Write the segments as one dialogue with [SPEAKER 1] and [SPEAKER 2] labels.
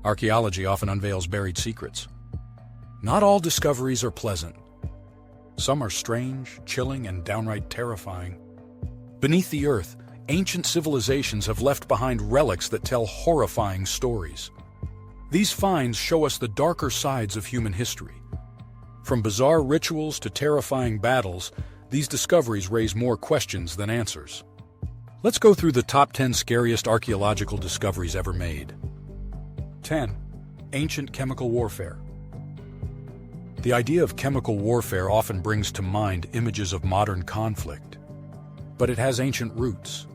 [SPEAKER 1] Archaeology often unveils buried secrets. Not all discoveries are pleasant. Some are strange, chilling, and downright terrifying. Beneath the earth, ancient civilizations have left behind relics that tell horrifying stories. These finds show us the darker sides of human history. From bizarre rituals to terrifying battles, these discoveries raise more questions than answers. Let's go through the top 10 scariest archaeological discoveries ever made. 10. Ancient chemical warfare. The idea of chemical warfare often brings to mind images of modern conflict, but it has ancient roots.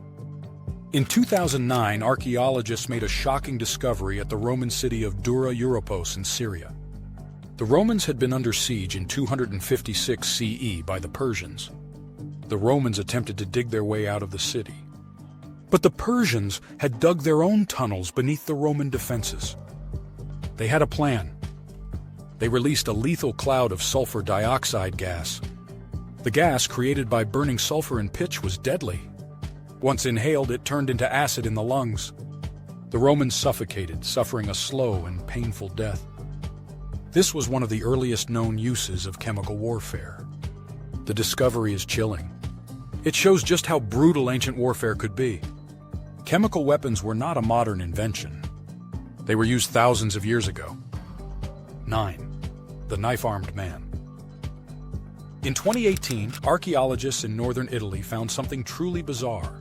[SPEAKER 1] In 2009, archaeologists made a shocking discovery at the Roman city of Dura Europos in Syria. The Romans had been under siege in 256 CE by the Persians. The Romans attempted to dig their way out of the city. But the Persians had dug their own tunnels beneath the Roman defenses. They had a plan. They released a lethal cloud of sulfur dioxide gas. The gas, created by burning sulfur and pitch, was deadly. Once inhaled, it turned into acid in the lungs. The Romans suffocated, suffering a slow and painful death. This was one of the earliest known uses of chemical warfare. The discovery is chilling. It shows just how brutal ancient warfare could be. Chemical weapons were not a modern invention. They were used thousands of years ago. 9. The knife-armed man. In 2018, archaeologists in northern Italy found something truly bizarre.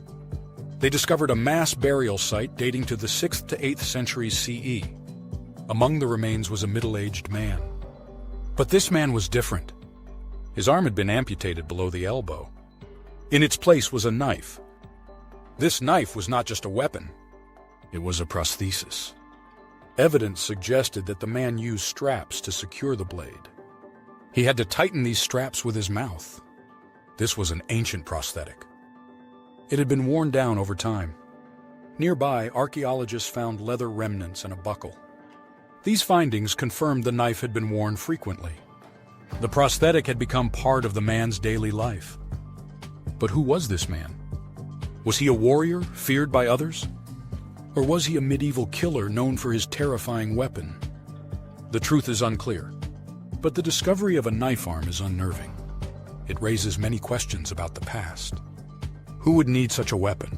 [SPEAKER 1] They discovered a mass burial site dating to the 6th to 8th centuries CE. Among the remains was a middle-aged man. But this man was different. His arm had been amputated below the elbow. In its place was a knife. This knife was not just a weapon. It was a prosthesis. Evidence suggested that the man used straps to secure the blade. He had to tighten these straps with his mouth. This was an ancient prosthetic. It had been worn down over time. Nearby, archaeologists found leather remnants and a buckle. These findings confirmed the knife had been worn frequently. The prosthetic had become part of the man's daily life. But who was this man? Was he a warrior, feared by others? Or was he a medieval killer known for his terrifying weapon? The truth is unclear. But the discovery of a knife arm is unnerving. It raises many questions about the past. Who would need such a weapon?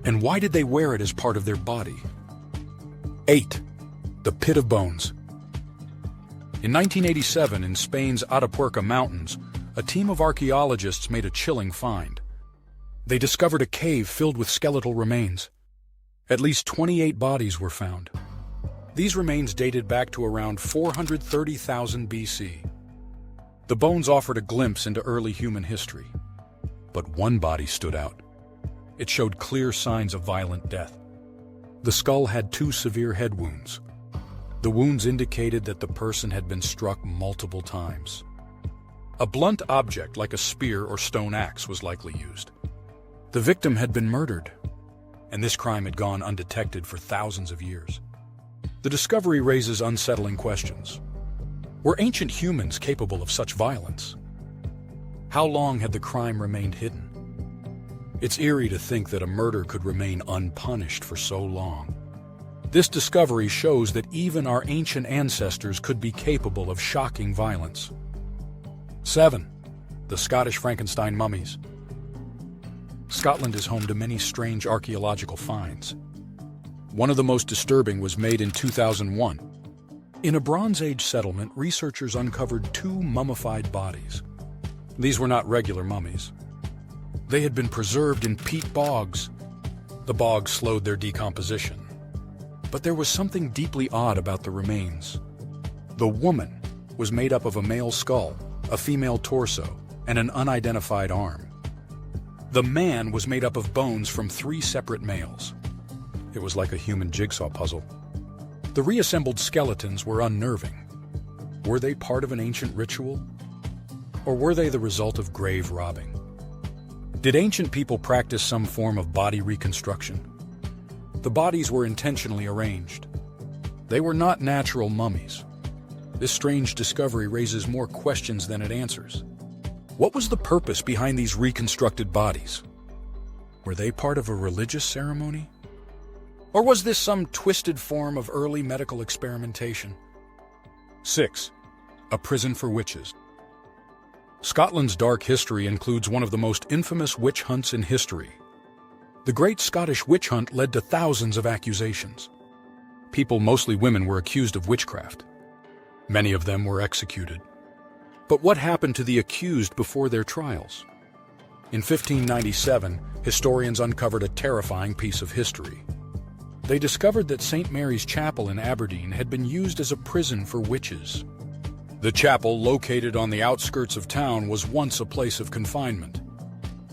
[SPEAKER 1] And why did they wear it as part of their body? 8. The Pit of Bones. In 1987, in Spain's Atapuerca Mountains, a team of archaeologists made a chilling find. They discovered a cave filled with skeletal remains. At least 28 bodies were found. These remains dated back to around 430,000 BC. The bones offered a glimpse into early human history. But one body stood out. It showed clear signs of violent death. The skull had 2 severe head wounds. The wounds indicated that the person had been struck multiple times. A blunt object like a spear or stone axe was likely used. The victim had been murdered, and this crime had gone undetected for thousands of years. The discovery raises unsettling questions. Were ancient humans capable of such violence? How long had the crime remained hidden? It's eerie to think that a murder could remain unpunished for so long. This discovery shows that even our ancient ancestors could be capable of shocking violence. 7. The Scottish Frankenstein mummies. Scotland is home to many strange archaeological finds. One of the most disturbing was made in 2001. In a Bronze Age settlement, researchers uncovered 2 mummified bodies. These were not regular mummies. They had been preserved in peat bogs. The bogs slowed their decomposition. But there was something deeply odd about the remains. The woman was made up of a male skull, a female torso, and an unidentified arm. The man was made up of bones from 3 separate males. It was like a human jigsaw puzzle. The reassembled skeletons were unnerving. Were they part of an ancient ritual? Or were they the result of grave robbing? Did ancient people practice some form of body reconstruction? The bodies were intentionally arranged. They were not natural mummies. This strange discovery raises more questions than it answers. What was the purpose behind these reconstructed bodies? Were they part of a religious ceremony? Or was this some twisted form of early medical experimentation? 6. A prison for witches. Scotland's dark history includes one of the most infamous witch hunts in history. The Great Scottish Witch Hunt led to thousands of accusations. People, mostly women, were accused of witchcraft. Many of them were executed. But what happened to the accused before their trials? In 1597, historians uncovered a terrifying piece of history. They discovered that St. Mary's Chapel in Aberdeen had been used as a prison for witches. The chapel, located on the outskirts of town, was once a place of confinement.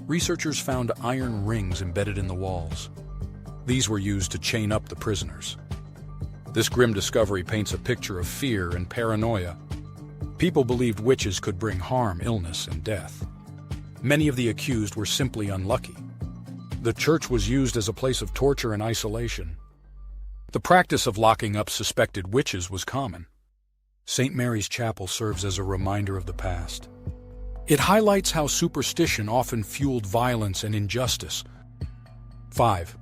[SPEAKER 1] Researchers found iron rings embedded in the walls. These were used to chain up the prisoners. This grim discovery paints a picture of fear and paranoia. People believed witches could bring harm, illness, and death. Many of the accused were simply unlucky. The church was used as a place of torture and isolation. The practice of locking up suspected witches was common. St. Mary's Chapel serves as a reminder of the past. It highlights how superstition often fueled violence and injustice. 5.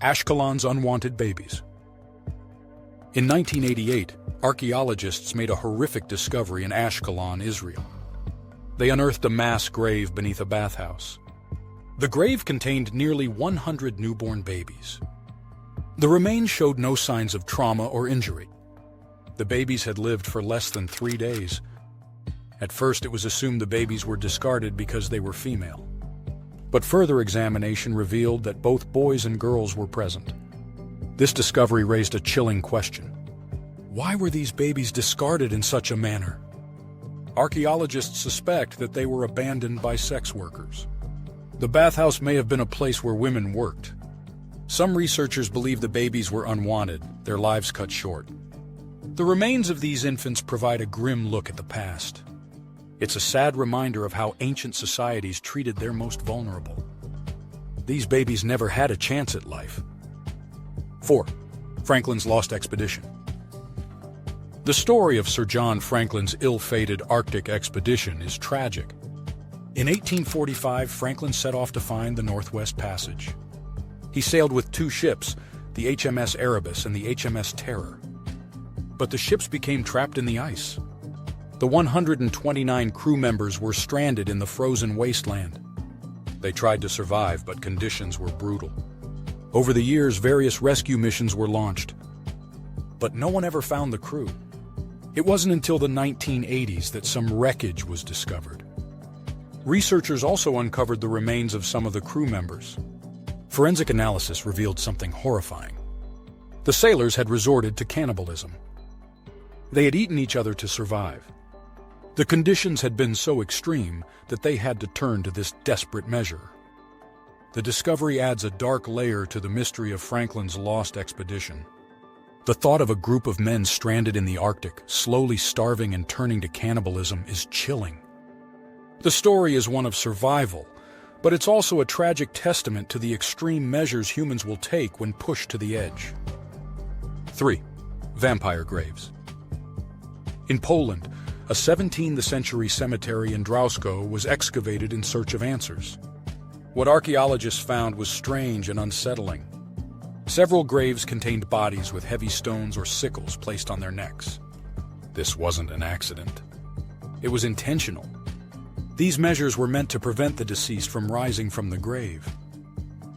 [SPEAKER 1] Ashkelon's unwanted babies. In 1988, archaeologists made a horrific discovery in Ashkelon, Israel. They unearthed a mass grave beneath a bathhouse. The grave contained nearly 100 newborn babies. The remains showed no signs of trauma or injury. The babies had lived for less than 3 days. At first, it was assumed the babies were discarded because they were female. But further examination revealed that both boys and girls were present. This discovery raised a chilling question. Why were these babies discarded in such a manner? Archaeologists suspect that they were abandoned by sex workers. The bathhouse may have been a place where women worked. Some researchers believe the babies were unwanted, their lives cut short. The remains of these infants provide a grim look at the past. It's a sad reminder of how ancient societies treated their most vulnerable. These babies never had a chance at life. 4. Franklin's lost expedition. The story of Sir John Franklin's ill-fated Arctic expedition is tragic. In 1845, Franklin set off to find the Northwest Passage. He sailed with 2 ships, the HMS Erebus and the HMS Terror. But the ships became trapped in the ice. The 129 crew members were stranded in the frozen wasteland. They tried to survive, but conditions were brutal. Over the years, various rescue missions were launched. But no one ever found the crew. It wasn't until the 1980s that some wreckage was discovered. Researchers also uncovered the remains of some of the crew members. Forensic analysis revealed something horrifying. The sailors had resorted to cannibalism. They had eaten each other to survive. The conditions had been so extreme that they had to turn to this desperate measure. The discovery adds a dark layer to the mystery of Franklin's lost expedition. The thought of a group of men stranded in the Arctic, slowly starving and turning to cannibalism, is chilling. The story is one of survival, but it's also a tragic testament to the extreme measures humans will take when pushed to the edge. 3. Vampire graves. In Poland, a 17th century cemetery in Drausko was excavated in search of answers. What archaeologists found was strange and unsettling. Several graves contained bodies with heavy stones or sickles placed on their necks. This wasn't an accident. It was intentional. These measures were meant to prevent the deceased from rising from the grave.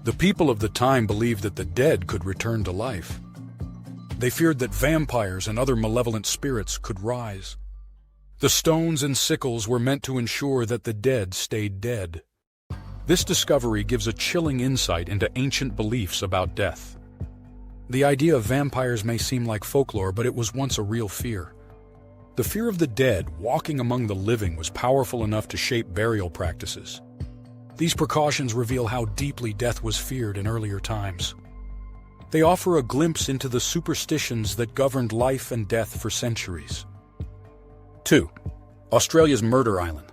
[SPEAKER 1] The people of the time believed that the dead could return to life. They feared that vampires and other malevolent spirits could rise. The stones and sickles were meant to ensure that the dead stayed dead. This discovery gives a chilling insight into ancient beliefs about death. The idea of vampires may seem like folklore, but it was once a real fear. The fear of the dead walking among the living was powerful enough to shape burial practices. These precautions reveal how deeply death was feared in earlier times. They offer a glimpse into the superstitions that governed life and death for centuries. 2. Australia's Murder Island.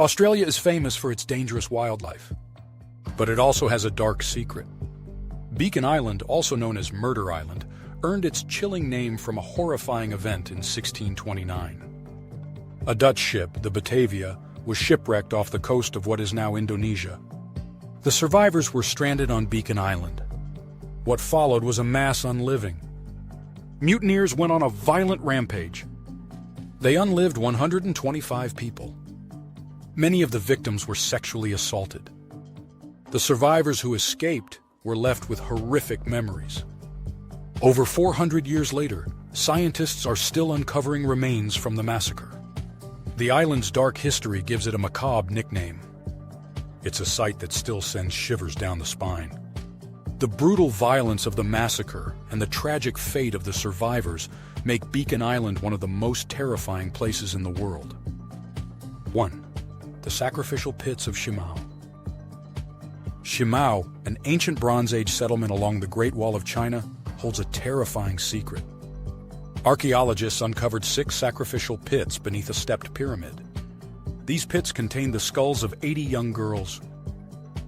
[SPEAKER 1] Australia is famous for its dangerous wildlife, but it also has a dark secret. Beacon Island, also known as Murder Island, earned its chilling name from a horrifying event in 1629. A Dutch ship, the Batavia, was shipwrecked off the coast of what is now Indonesia. The survivors were stranded on Beacon Island. What followed was a mass unliving. Mutineers went on a violent rampage. They unlived 125 people. Many of the victims were sexually assaulted. The survivors who escaped were left with horrific memories. Over 400 years later, scientists are still uncovering remains from the massacre. The island's dark history gives it a macabre nickname. It's a sight that still sends shivers down the spine. The brutal violence of the massacre and the tragic fate of the survivors make Beacon Island one of the most terrifying places in the world. 1. The sacrificial pits of Shima. Shima, an ancient Bronze Age settlement along the Great Wall of China, holds a terrifying secret. Archaeologists uncovered 6 sacrificial pits beneath a stepped pyramid. These pits contained the skulls of 80 young girls.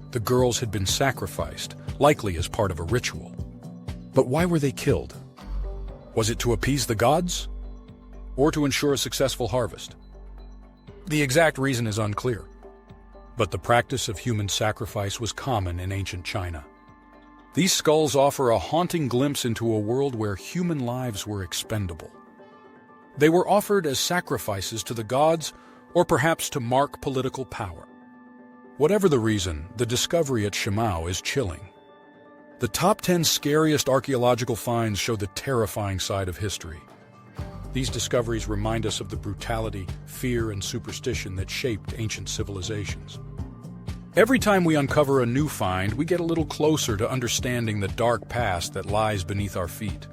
[SPEAKER 1] The girls had been sacrificed, likely as part of a ritual. But why were they killed? Was it to appease the gods? Or to ensure a successful harvest? The exact reason is unclear. But the practice of human sacrifice was common in ancient China. These skulls offer a haunting glimpse into a world where human lives were expendable. They were offered as sacrifices to the gods, or perhaps to mark political power. Whatever the reason, the discovery at Shima is chilling. The top 10 scariest archaeological finds show the terrifying side of history. These discoveries remind us of the brutality, fear, and superstition that shaped ancient civilizations. Every time we uncover a new find, we get a little closer to understanding the dark past that lies beneath our feet.